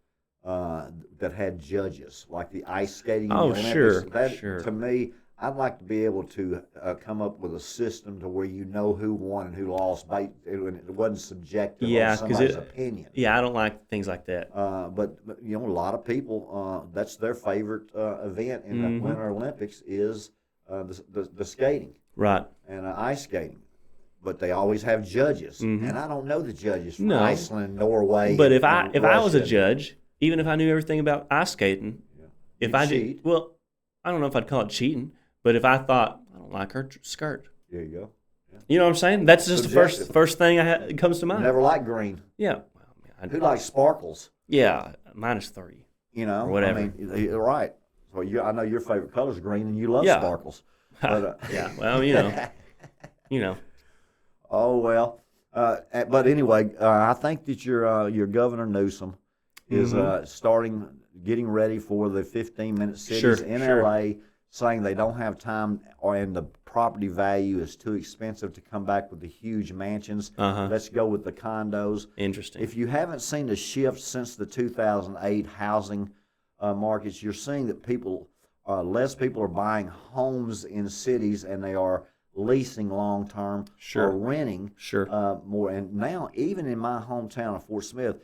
that had judges, like the ice skating. Oh, and the Olympics. sure. To me, I'd like to be able to come up with a system to where you know who won and who lost, and it wasn't subjective Yeah, on 'cause somebody's opinion. Yeah, I don't like things like that. But a lot of people, that's their favorite event in the Winter Olympics is the skating Right. and ice skating. But they always have judges, and I don't know the judges from No. Iceland, Norway. But if and I was a Russia. judge, even if I knew everything about ice skating, if You'd I cheat. did, well, I don't know if I'd call it cheating, but if I thought I don't like her skirt, There you go. you know what I'm saying? That's just the Subjective. first thing that comes to mind. Never liked green. Yeah. Well, man, Who likes sparkles? yeah, -3. Or whatever. I mean, you're right. So I know your favorite color is green, and you love Yeah. sparkles. But, Yeah. Well, you know. Oh well, but anyway, I think that your Governor Newsom is getting ready for the 15-minute cities in LA, saying they don't have time and the property value is too expensive to come back with the huge mansions. Let's go with the condos. Interesting. If you haven't seen a shift since the 2008 housing markets, you're seeing that less people are buying homes in cities, and they are leasing long term Sure. or renting Sure. more. And now, even in my hometown of Fort Smith,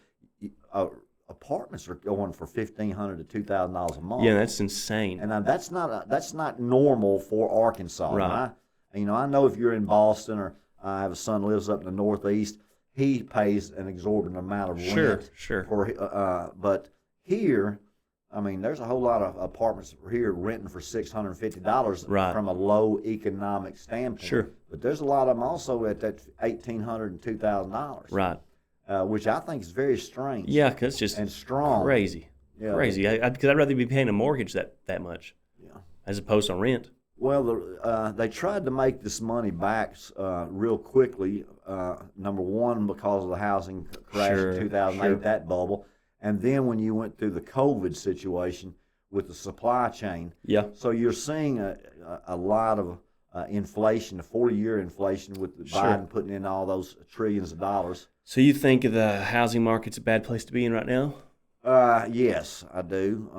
apartments are going for $1,500 to $2,000 a month. Yeah, that's insane. And that's not normal for Arkansas. Right. I know if you're in Boston, or I have a son who lives up in the Northeast, he pays an exorbitant amount of rent. Sure. But here, I mean, there's a whole lot of apartments here renting for $650 Right. from a low economic standpoint. Sure. But there's a lot of them also at that $1,800 and $2,000. Right. Which I think is very strange. Yeah, because it's just and strong. crazy. Yeah. Crazy. Because I'd rather be paying a mortgage that much as opposed to rent. Well, they tried to make this money back real quickly. Number one, because of the housing crash in 2008, that bubble. And then when you went through the COVID situation with the supply chain. Yeah. So you're seeing a lot of inflation, a 40-year inflation with Biden putting in all those trillions of dollars. So you think the housing market's a bad place to be in right now? Yes, I do.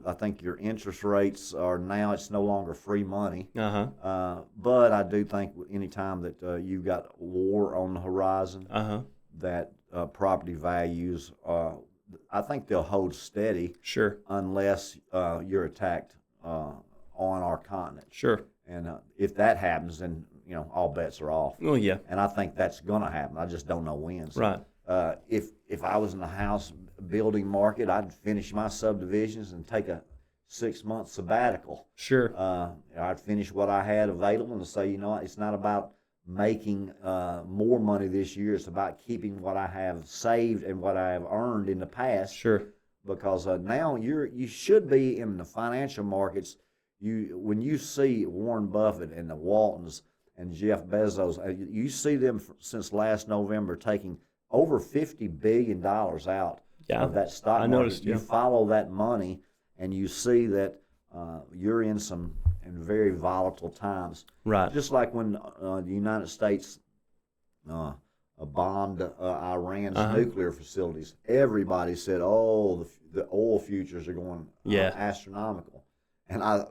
I think your interest rates are now, it's no longer free money. But I do think any time that you've got war on the horizon, that property values, I think they'll hold steady. Sure. Unless you're attacked on our continent. Sure. And if that happens, then all bets are off. Well, yeah. And I think that's going to happen. I just don't know when. So, right. If I was in the house building market, I'd finish my subdivisions and take a 6-month sabbatical. Sure. I'd finish what I had available and say, it's not about making more money this year. It's about keeping what I have saved and what I have earned in the past. Sure. Because now you should be in the financial markets. When you see Warren Buffett and the Waltons and Jeff Bezos, you see them since last November taking over $50 billion out of that stock market. I noticed. You follow that money, and you see that you're in very volatile times. Right. Just like when the United States bombed Iran's nuclear facilities, everybody said, "Oh, the oil futures are going astronomical." And I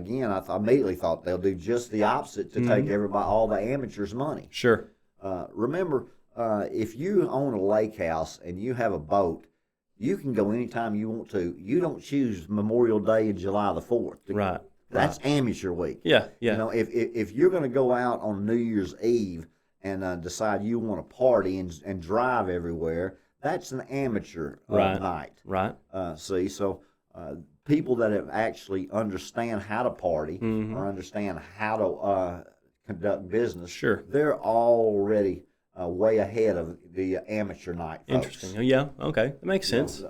immediately thought they'll do just the opposite to take all the amateurs' money. Sure. Remember, if you own a lake house and you have a boat, you can go anytime you want to. You don't choose Memorial Day and July the 4th. Right. That's amateur week. Yeah, yeah. If you're going to go out on New Year's Eve and decide you want to party and drive everywhere, that's an amateur night. Right. People that have actually understand how to party or understand how to conduct business, they're already way ahead of the amateur night folks. Interesting. Yeah. Okay. That makes sense.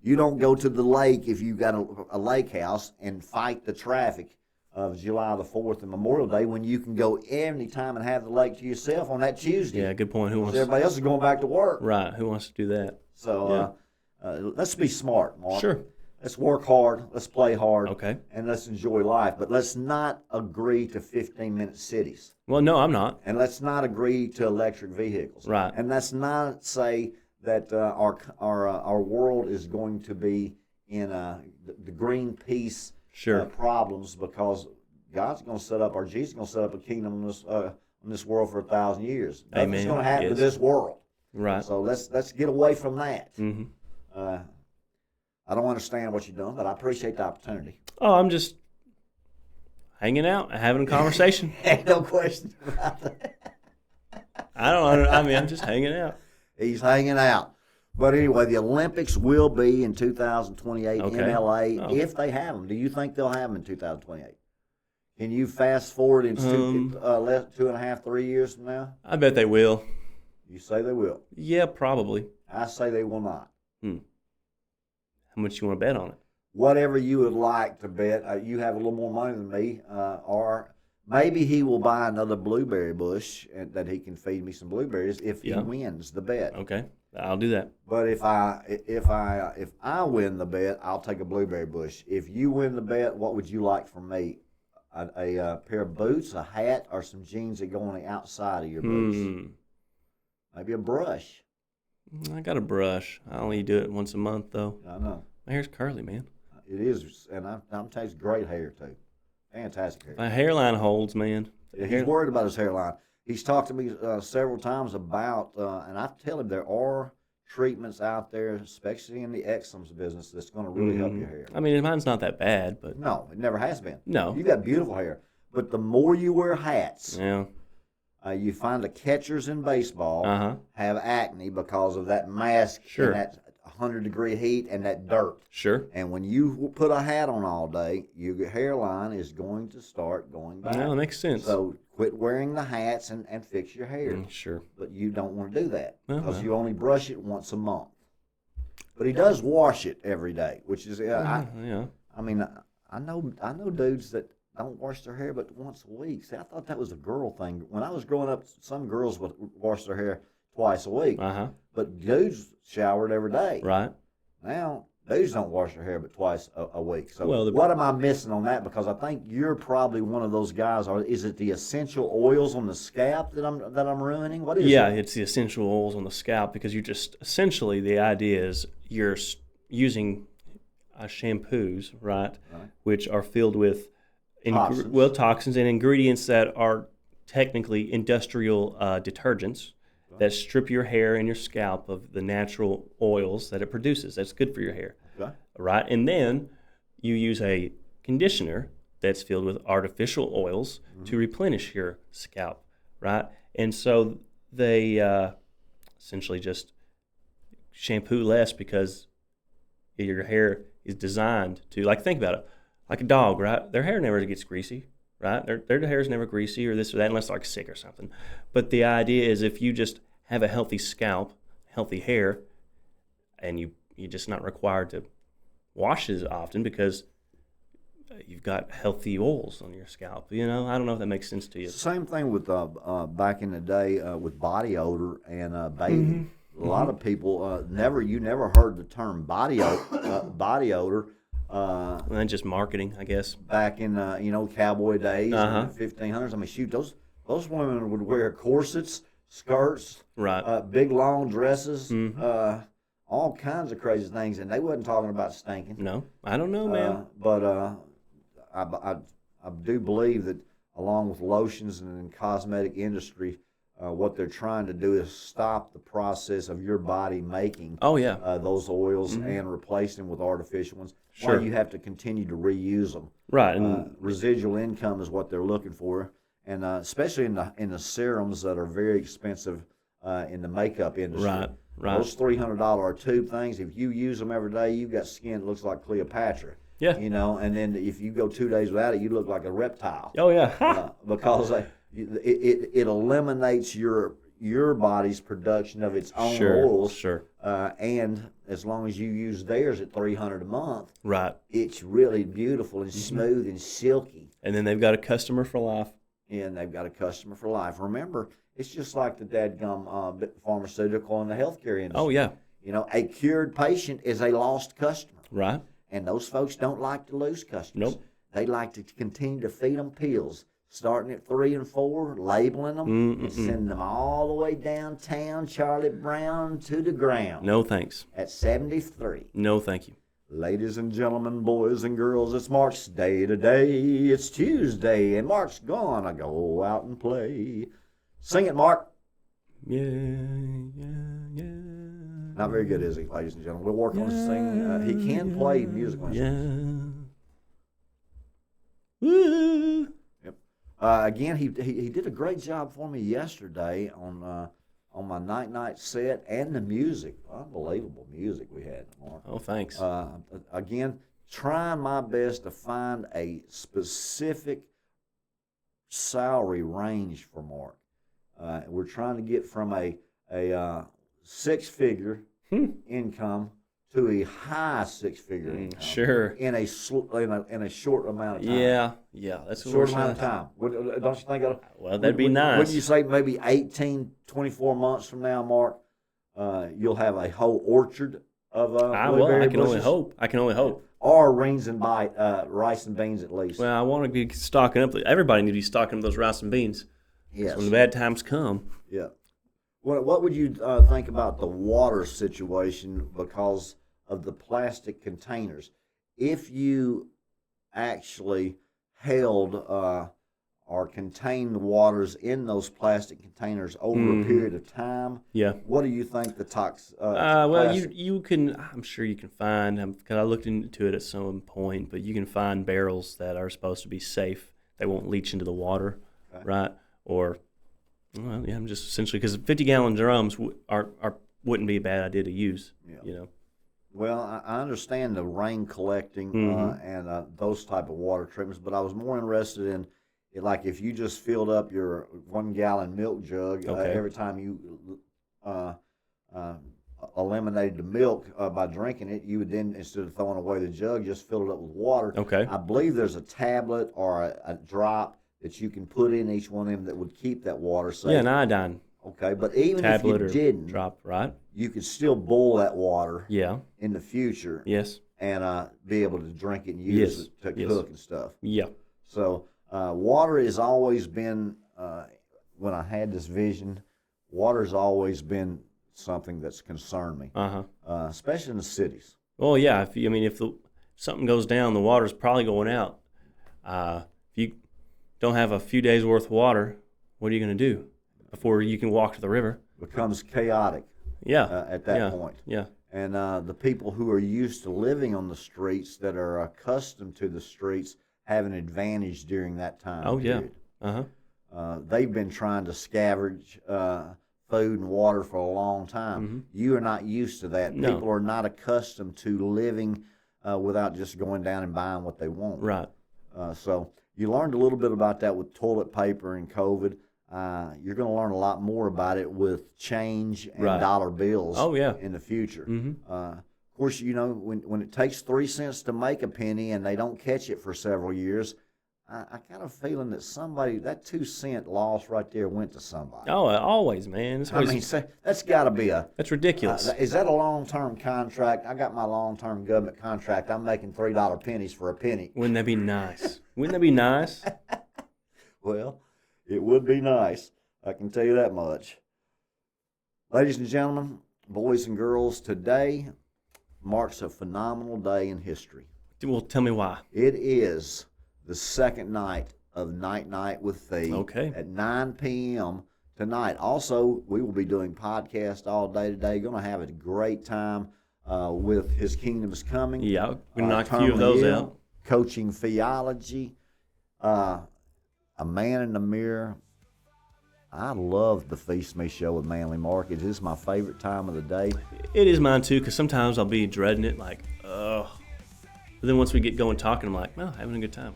You don't go to the lake if you've got a lake house and fight the traffic of July the 4th and Memorial Day when you can go any time and have the lake to yourself on that Tuesday. Yeah, good point. Everybody else is going back to work. Right. Who wants to do that? So let's be smart, Mark. Sure. Let's work hard, let's play hard, okay, and let's enjoy life. But let's not agree to 15-minute cities. Well, no, I'm not. And let's not agree to electric vehicles. Right. And let's not say that our world is going to be in the green peace problems, because God's going to set up, or Jesus is going to set up a kingdom on this world for 1,000 years. Nothing's going to happen to this world. Right. So let's get away from that. Mm-hmm. I don't understand what you're doing, but I appreciate the opportunity. Oh, I'm just hanging out, having a conversation. Ain't no question about that. I'm just hanging out. He's hanging out. But anyway, the Olympics will be in 2028 in LA if they have them. Do you think they'll have them in 2028? Can you fast forward in 2.5, 3 years from now? I bet they will. You say they will? Yeah, probably. I say they will not. How much you want to bet on it? Whatever you would like to bet. You have a little more money than me. Or maybe he will buy another blueberry bush and that he can feed me some blueberries if he wins the bet. Okay, I'll do that. But if I win the bet, I'll take a blueberry bush. If you win the bet, what would you like from me? A pair of boots, a hat, or some jeans that go on the outside of your boots? Maybe a brush. I got a brush. I only do it once a month, though. I know. My hair's curly, man. It is, and I'm telling you, great hair, too. Fantastic hair. My hairline holds, man. He's worried about his hairline. He's talked to me several times about, and I tell him there are treatments out there, especially in the eczems business, that's going to really help your hair. I mean, mine's not that bad, but No, it never has been. no. You got beautiful hair, but the more you wear hats, Yeah. you find the catchers in baseball have acne because of that mask Sure. and that 100-degree heat and that dirt. Sure. And when you put a hat on all day, your hairline is going to start going back. No, it makes sense. So quit wearing the hats and fix your hair. Sure. But you don't want to do that because No. you only brush it once a month. But he does wash it every day, which is Yeah. I mean, I know dudes that don't wash their hair but once a week. See, I thought that was a girl thing. When I was growing up, some girls would wash their hair twice a week. But dudes showered every day. Right. Now, dudes don't wash their hair but twice a week. So Well, what am I missing on that? Because I think you're probably one of those guys. Or is it the essential oils on the scalp that I'm ruining? What is it? Yeah, it's the essential oils on the scalp because you just essentially the idea is you're using shampoos, right, which are filled with toxins and ingredients that are technically industrial detergents that strip your hair and your scalp of the natural oils that it produces. That's good for your hair, right? And then you use a conditioner that's filled with artificial oils to replenish your scalp, right? And so they essentially just shampoo less because your hair is designed to, like, think about it, like a dog, right? Their hair never gets greasy, right? Their hair is never greasy or this or that unless they're like sick or something. But the idea is if you just have a healthy scalp, healthy hair, and you're just not required to wash as often because you've got healthy oils on your scalp. You know, I don't know if that makes sense to you. Same thing with back in the day with body odor and bathing. A lot of people never heard the term body odor. And just marketing, I guess. Back in cowboy days, in the 1500s. I mean, shoot, those women would wear corsets, skirts, right, big long dresses, all kinds of crazy things, and they wasn't talking about stinking. No, I don't know, man. But I do believe that along with lotions and in cosmetic industry, what they're trying to do is stop the process of your body making those oils and replace them with artificial ones. Sure. While you have to continue to reuse them. Right. And residual income is what they're looking for, and especially in the serums that are very expensive in the makeup industry. Right. Those $300 tube things, if you use them every day, you've got skin that looks like Cleopatra. Yeah. And then if you go 2 days without it, you look like a reptile. Oh, yeah. Because it eliminates your body's production of its own oils. Sure. And as long as you use theirs at $300 a month, right, it's really beautiful and smooth and silky. And then they've got a customer for life. And they've got a customer for life. Remember, it's just like the dadgum pharmaceutical and the healthcare industry. Oh, yeah. A cured patient is a lost customer. Right. And those folks don't like to lose customers. Nope. They like to continue to feed them pills, starting at 3 and 4, labeling them, and sending them all the way downtown Charlie Brown to the ground. No thanks. At 73. No thank you. Ladies and gentlemen, boys and girls, it's Mark's day today. It's Tuesday, and Mark's gonna go out and play. Sing it, Mark. Yeah, yeah, yeah. Not very good, is he, ladies and gentlemen? We'll work on his singing. He can play musical instruments. Yeah. Woo. Yep. Again, he did a great job for me yesterday on my night set and the music. Unbelievable music we had, Mark. Oh, thanks. Again, trying my best to find a specific salary range for Mark. We're trying to get from a six-figure income to a high six-figure income. Sure. In a short amount of time. Yeah, that's what Short we're amount of saying. time. Don't you think? Well, that'd be nice. Wouldn't you say maybe 18, 24 months from now, Mark, you'll have a whole orchard of blueberry I can only bushes? hope. I can only hope. Or rice and beans at least. Well, I want to be stocking up. Everybody needs to be stocking up those rice and beans. Yes. When the bad times come. Yeah. What would you think about the water situation because of the plastic containers? If you actually held or contain the waters in those plastic containers over a period of time. Yeah. What do you think the Well, plastic? you can. I'm sure you can find. Because I looked into it at some point, but you can find barrels that are supposed to be safe. They won't leach into the water, right? Or, well, yeah, I'm just essentially because 50-gallon drums wouldn't be a bad idea to use. Yeah. You know. Well, I understand the rain collecting and those type of water treatments, but I was more interested in, like, if you just filled up your 1-gallon milk jug every time you eliminated the milk by drinking it, you would then, instead of throwing away the jug, just fill it up with water. Okay. I believe there's a tablet or a drop that you can put in each one of them that would keep that water safe. Yeah, an iodine Okay, but even tablet if you didn't, drop, right? you could still boil that water Yeah. in the future Yes. and be able to drink it and use it to cook and stuff. Yeah. So water has always been, when I had this vision, water has always been something that's concerned me, especially in the cities. Well, yeah. If something goes down, the water's probably going out. If you don't have a few days worth of water, what are you going to do before you can walk to the river? Becomes chaotic. Yeah. At that point. Yeah. And the people who are used to living on the streets, that are accustomed to the streets, have an advantage during that time. Oh, period. yeah. They've been trying to scavenge food and water for a long time. You are not used to that. No. People are not accustomed to living without just going down and buying what they want. Right. So you learned a little bit about that with toilet paper and COVID. You're going to learn a lot more about it with change and dollar bills in the future. Of course, when it takes 3 cents to make a penny and they don't catch it for several years, I got a feeling that that 2-cent loss right there went to somebody. Oh, always, man. That's got to be that's ridiculous. Is that a long-term contract? I got my long-term government contract. I'm making $3 pennies for a penny. Wouldn't that be nice? Wouldn't that be nice? Well, it would be nice. I can tell you that much. Ladies and gentlemen, boys and girls, today marks a phenomenal day in history. Well, tell me why. It is the second night of Night with Phee at 9 p.m. tonight. Also, we will be doing podcast all day today. Going to have a great time with His Kingdom is Coming. Yeah, we're going to knock a few of those out. Coaching Theology. A Man in the Mirror. I love the Phee Smee Show with Manly Mark. It is my favorite time of the day. It is mine too, because sometimes I'll be dreading it, like, ugh. But then once we get going talking, I'm like, well, having a good time.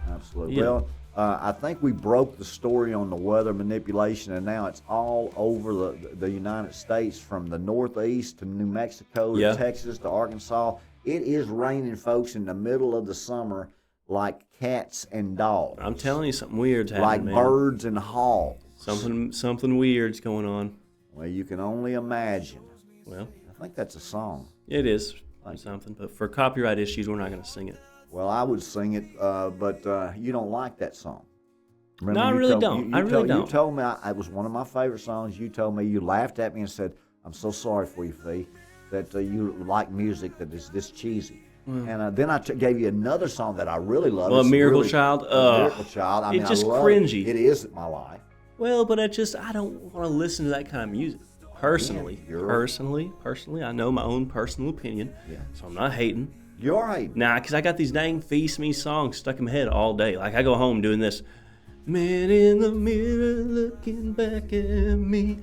Absolutely. Yeah. Well, I think we broke the story on the weather manipulation, and now it's all over the United States, from the Northeast to New Mexico to Texas to Arkansas. It is raining, folks, in the middle of the summer like cats and dogs. I'm telling you, something weird's happening, like birds and hogs. Something weird's going on. Well, you can only imagine. Well, I think that's a song. It is something, but for copyright issues, we're not going to sing it. Well, I would sing it, but you don't like that song. Remember, no, I really don't. I really don't. You told me it was one of my favorite songs. You told me, you laughed at me and said, "I'm so sorry for you, Phee, that you like music that is this cheesy." And then I gave you another song that I really love. Well, Miracle Child. Miracle Child. It's just cringy. It is my life. Well, but I don't want to listen to that kind of music. Personally, I know my own personal opinion, so I'm not hating. You're hating. Nah, because I got these dang Phee Smee songs stuck in my head all day. Like, I go home doing this, man in the mirror looking back at me,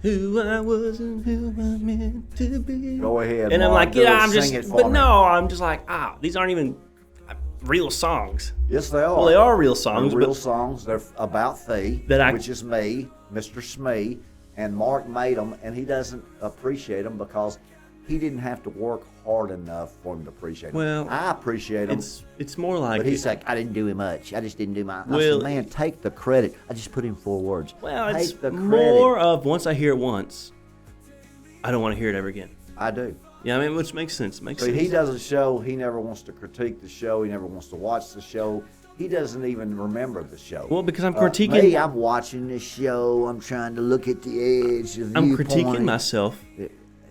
who I was and who I meant to be. Go ahead, and Mark, I'm just like, these aren't even real songs. Yes, they are. Well, they are real songs. They're real songs. They're about Phee, which is me, Mr. Smee, and Mark made them, and he doesn't appreciate them because he didn't have to work hard enough for him to appreciate them. Well, I appreciate them. It's more like... But he's like, I didn't do much. I just didn't do my... I said, man, take the credit. I just put in 4 words. Well, take it's the credit. More of, once I hear it once, I don't want to hear it ever again. I do. Yeah, I mean, which makes sense. He does a show. He never wants to critique the show. He never wants to watch the show. He doesn't even remember the show. Well, because I'm critiquing... Me, I'm watching the show. I'm trying to look at the edge, the I'm viewpoint. critiquing myself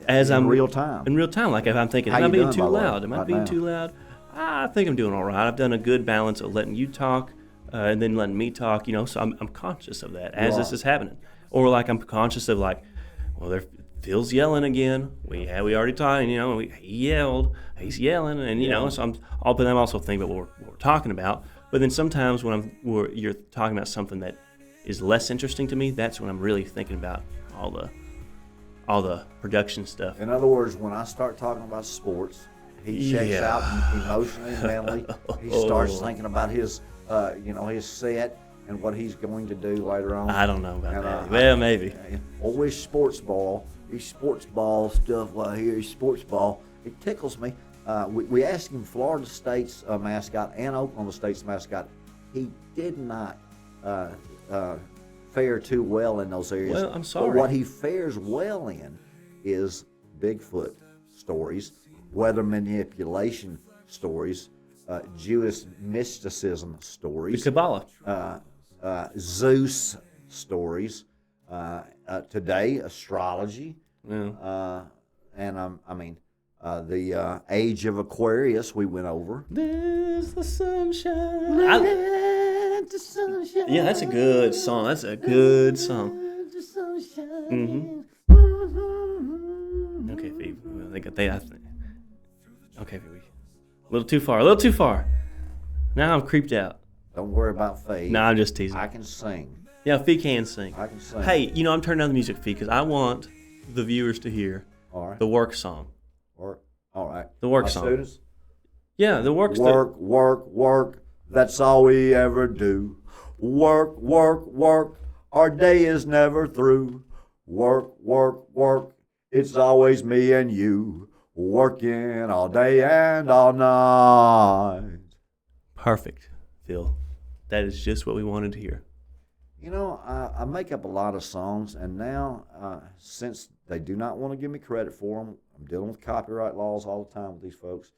as in real time. In real time. Like, if I'm thinking, am I being too loud? Am I being too loud? I think I'm doing all right. I've done a good balance of letting you talk, and then letting me talk, so I'm conscious of that as this Right. is happening. Or like I'm conscious of like, well, there Phil's yelling again. We already talked, he yelled, he's yelling, and so but I'm also thinking about what we're talking about. But then sometimes when you're talking about something that is less interesting to me, that's when I'm really thinking about all the production stuff. In other words, when I start talking about sports, he checks out emotionally and mentally. He starts thinking about his set and what he's going to do later on. I don't know about that. Well, maybe. Always sports ball. These sports ball stuff right here. Sports ball. It tickles me. We asked him Florida State's mascot and Oklahoma State's mascot. He did not fare too well in those areas. Well, I'm sorry. But what he fares well in is Bigfoot stories, weather manipulation stories, Jewish mysticism stories, The Kabbalah. Zeus stories, today astrology, Yeah. and the age of Aquarius we went over. There's the sunshine. Yeah, that's a good song. That's a good song. Mm-hmm. Okay, Phee. I think. Okay, Phee. A little too far. Now I'm creeped out. Don't worry about Phee. No, I'm just teasing. I can sing. Yeah, Phee can sing. I can sing. Hey, I'm turning down the music, Phee, because I want the viewers to hear All right. the work song. All right. The work My song. Students, Yeah, the work song. work. That's all we ever do. Work. Our day is never through. Work. It's always me and you. Working all day and all night. Perfect, Phil. That is just what we wanted to hear. I make up a lot of songs, and now, since they do not want to give me credit for them, I'm dealing with copyright laws all the time with these folks.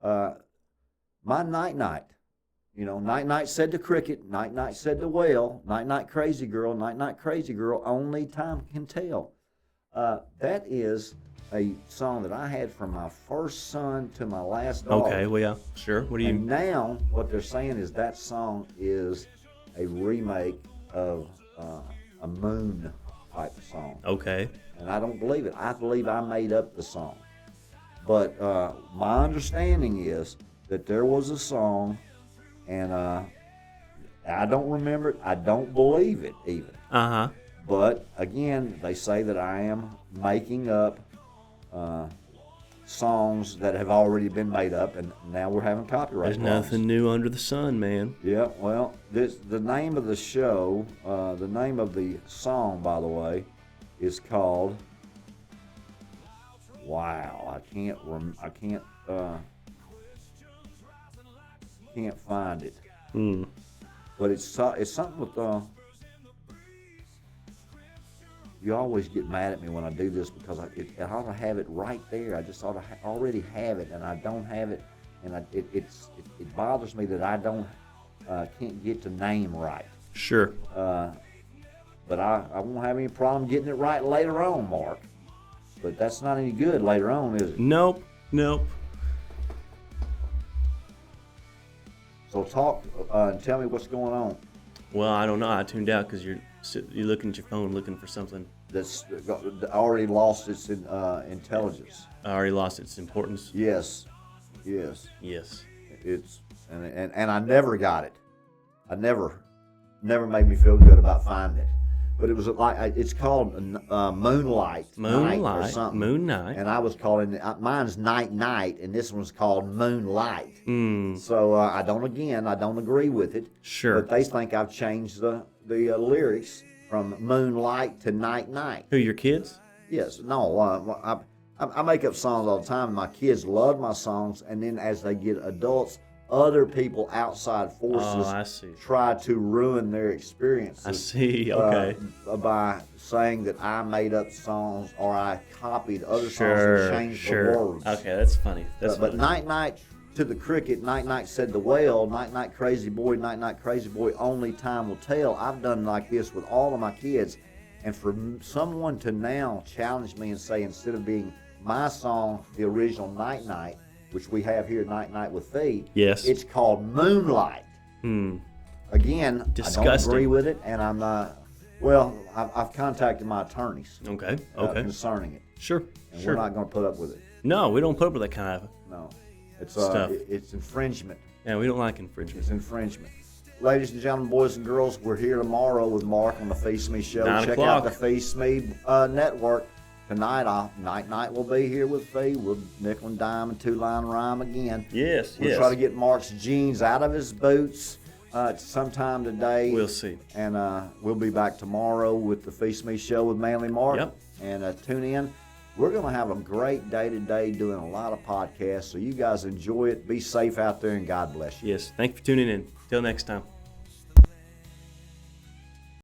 My night. Night said to cricket, night said to whale, night crazy girl, only time can tell. That is a song that I had from my first son to my last dog. Okay, well, yeah, sure. What do you... And now what they're saying is that song is a remake of a Moon type of song. Okay. And I don't believe it. I believe I made up the song. But my understanding is that there was a song, and I don't remember it. I don't believe it even. Uh-huh. But again, they say that I am making up songs that have already been made up, and now we're having copyright There's laws. nothing new under the sun, man. Yeah, well, the name of the show, the name of the song, by the way, is called. Wow, I can't find it. But it's something with. You always get mad at me when I do this because I ought to have it right there. I just ought to already have it, and I don't have it, and it bothers me that I can't get the name right. Sure. But I won't have any problem getting it right later on, Mark. But that's not any good later on, is it? Nope. So talk and tell me what's going on. Well, I don't know. I tuned out because you're looking at your phone looking for something. That's already lost its intelligence. I already lost its importance. Yes. It's and I never got it. I never made me feel good about finding it. But it was it's called Moonlight or something. Moon Night. And I was calling it, mine's Night, and this one's called Moonlight. Mm. So I don't agree with it. Sure. But they think I've changed the lyrics from Moonlight to Night. Who, your kids? Yes. No. I make up songs all the time. And my kids love my songs, and then as they get adults, other people outside forces try to ruin their experiences. I see. Okay. By saying that I made up songs or I copied other songs and changed the words. Okay, that's funny. But Night to the cricket, night said the whale, night crazy boy, only time will tell. I've done like this with all of my kids, and for someone to now challenge me and say instead of being my song, the original Night, which we have here, Night with Phee. Yes. It's called Moonlight. again, I Disgusting. don't agree with it, and I'm not. Well, I've contacted my attorneys Okay. concerning it, Sure. and Sure. we're not going to put up with it. No, we don't put up with that kind of. No, it's Stuff. it's infringement. Yeah, we don't like infringement. It's infringement. Ladies and gentlemen, boys and girls, we're here tomorrow with Mark on the Phee Smee Show. 9 Check o'clock. out the Phee Smee Network. Tonight, Night will be here with Phee. We'll nickel and dime and two-line rhyme again. Yes. We'll try to get Mark's jeans out of his boots sometime today. We'll see. And we'll be back tomorrow with the Phee Smee Show with Manly Mark. Yep. And tune in. We're going to have a great day today doing a lot of podcasts. So you guys enjoy it. Be safe out there, and God bless you. Yes. Thank you for tuning in. Till next time.